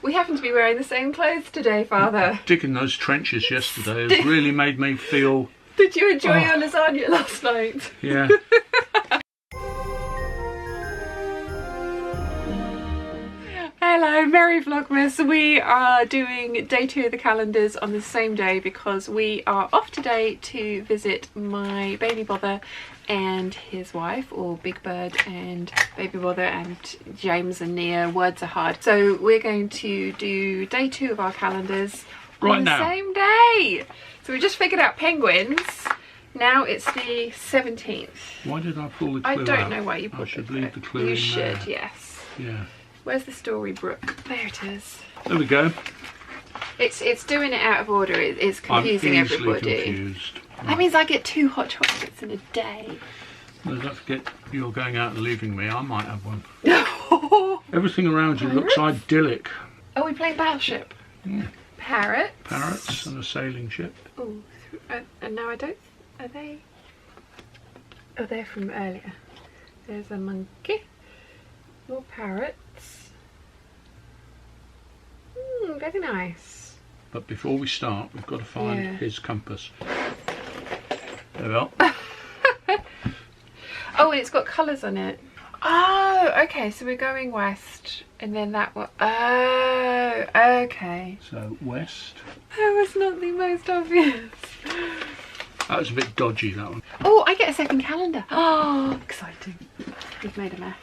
We happen to be wearing the same clothes today, Father. Digging those trenches yesterday has really made me feel... Did you enjoy your lasagna last night? Yeah. Hello, Merry Vlogmas. We are doing day 2 of the calendars on the same day because we are off today to visit my baby bother and his wife, or Big Bird and baby bother and James and Nia. Words are hard. So we're going to do day 2 of our calendars on the same day. So we just figured out penguins. Now it's the 17th. Why did I pull the clue I don't out? know why you pulled I should leave the clue You in should, there. yes. Yeah. Where's the Storybook? There it is. There we go. It's doing it out of order. It's confusing I'm easily everybody. confused. That means I get 2 hot chocolates in a day. Well, don't forget you're going out and leaving me. I might have one. Everything around you looks idyllic. Oh, we're playing Battleship. Yeah. Parrots. Parrots and a sailing ship. Oh, and now I don't. Are they? Oh, they're from earlier. There's a monkey. More parrots. Very nice. But before we start, we've got to find his compass. There we are. Oh, and it's got colours on it. Oh, okay, so we're going west, and then that one. Oh, okay. So, west. That was not the most obvious. That was a bit dodgy, that one. Oh, I get a second calendar. Oh, exciting. We've made a mess.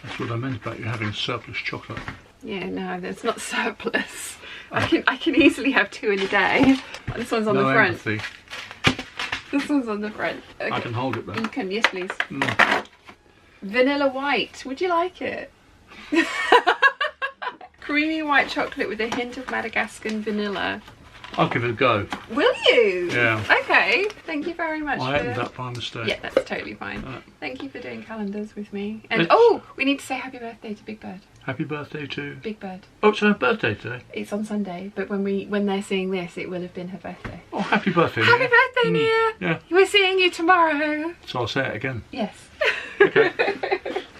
That's what I meant about you having surplus chocolate. Yeah, no, that's not surplus. I can easily have 2 in a day. This one's on the front. Empathy. This one's on the front. Okay. I can hold it though. You can, yes please. Vanilla white, would you like it? Creamy white chocolate with a hint of Madagascan vanilla. I'll give it a go. Will you? Yeah. Okay, thank you very much. I opened that by mistake. Yeah, that's totally fine. Thank you for doing calendars with me. And It's... we need to say happy birthday to Big Bird. Happy birthday to... Big Bird. Oh, it's her birthday today? It's on Sunday, but when they're seeing this, it will have been her birthday. Oh, happy birthday, Nia. Happy birthday, Nia. Yeah. We're seeing you tomorrow. So I'll say it again. Yes. Okay.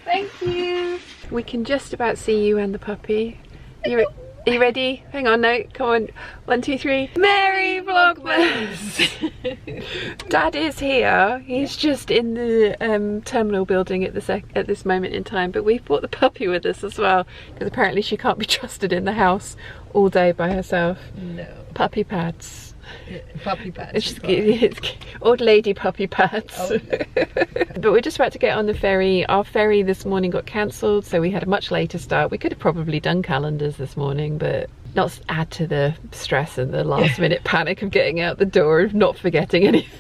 Thank you. We can just about see you and the puppy. Are you ready? Hang on, no, come on. 1, 2, 3. Merry Vlogmas! Dad is here. He's just in the terminal building at this moment in time, but we've brought the puppy with us as well, because apparently she can't be trusted in the house all day by herself. No. Puppy pads. Puppy pads. It's old lady puppy pads. Oh, no. But we're just about to get on the ferry. Our ferry this morning got cancelled, so we had a much later start. We could have probably done calendars this morning, but not add to the stress and the last minute panic of getting out the door of not forgetting anything.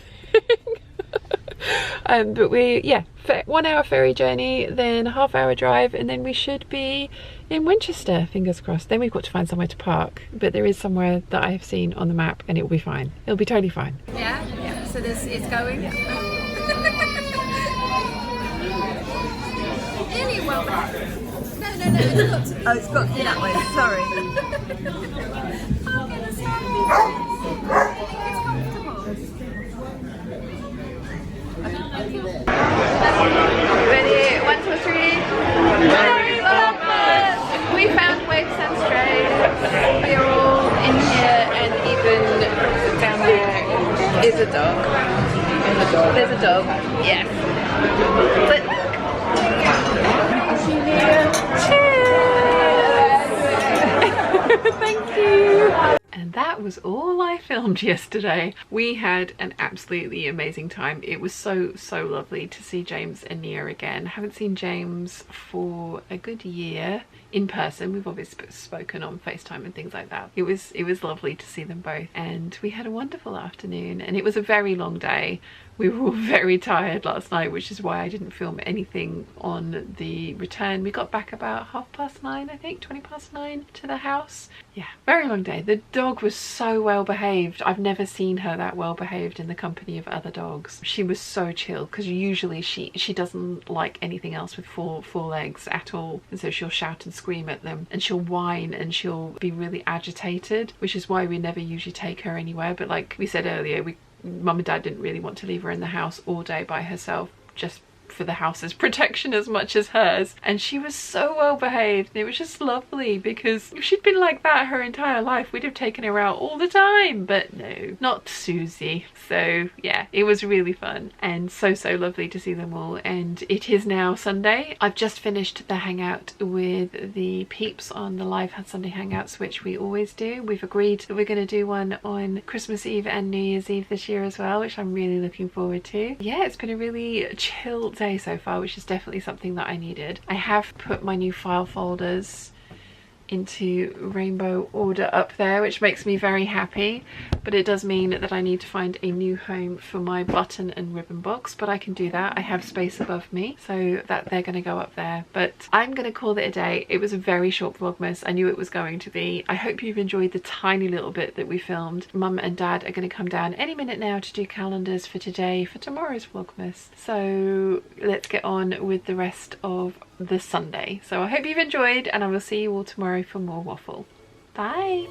But 1 hour ferry journey, then a half-hour drive, and then we should be in Winchester, fingers crossed. Then we've got to find somewhere to park, but there is somewhere that I have seen on the map, and it will be fine. It'll be totally fine. Yeah. So it's going. Nearly well back. No, it's got to be. Oh, it's got to be that way. Sorry. I'm gonna start. It's comfortable. Ready? 1, 2, 3. Merry Vlogmas! We found Waves and Strays. We are all in here, and even down there is a dog. There's a dog. Yes. Cheers! Thank you. And that was all I filmed yesterday. We had an absolutely amazing time. It was so lovely to see James and Nia again. Haven't seen James for a good year in person. We've obviously spoken on FaceTime and things like that. It was lovely to see them both, and we had a wonderful afternoon, and it was a very long day. We were all very tired last night, which is why I didn't film anything on the return. We got back about 9:30, I think, 9:20 to the house. Yeah, very long day. The dog was so well behaved. I've never seen her that well behaved in the company of other dogs. She was so chill, because usually she doesn't like anything else with four legs at all, and so she'll shout and scream at them, and she'll whine, and she'll be really agitated, which is why we never usually take her anywhere. But like we said earlier, Mum and Dad didn't really want to leave her in the house all day by herself, just for the house's protection as much as hers, and she was so well behaved. It was just lovely, because if she'd been like that her entire life, we'd have taken her out all the time, but no, not Susie. So yeah, it was really fun and so lovely to see them all. And it is now Sunday. I've just finished the hangout with the peeps on the live Sunday hangouts, which we always do. We've agreed that we're going to do one on Christmas Eve and New Year's Eve this year as well, which I'm really looking forward to. Yeah, it's been a really chill day so far, which is definitely something that I needed. I have put my new file folders into rainbow order up there, which makes me very happy, but it does mean that I need to find a new home for my button and ribbon box, but I can do that. I have space above me, so that they're going to go up there. But I'm going to call it a day. It was a very short Vlogmas. I knew it was going to be. I hope you've enjoyed the tiny little bit that we filmed. Mum and Dad are going to come down any minute now to do calendars for today, for tomorrow's Vlogmas. So let's get on with the rest of the Sunday. So I hope you've enjoyed, and I will see you all tomorrow for more waffle. Bye.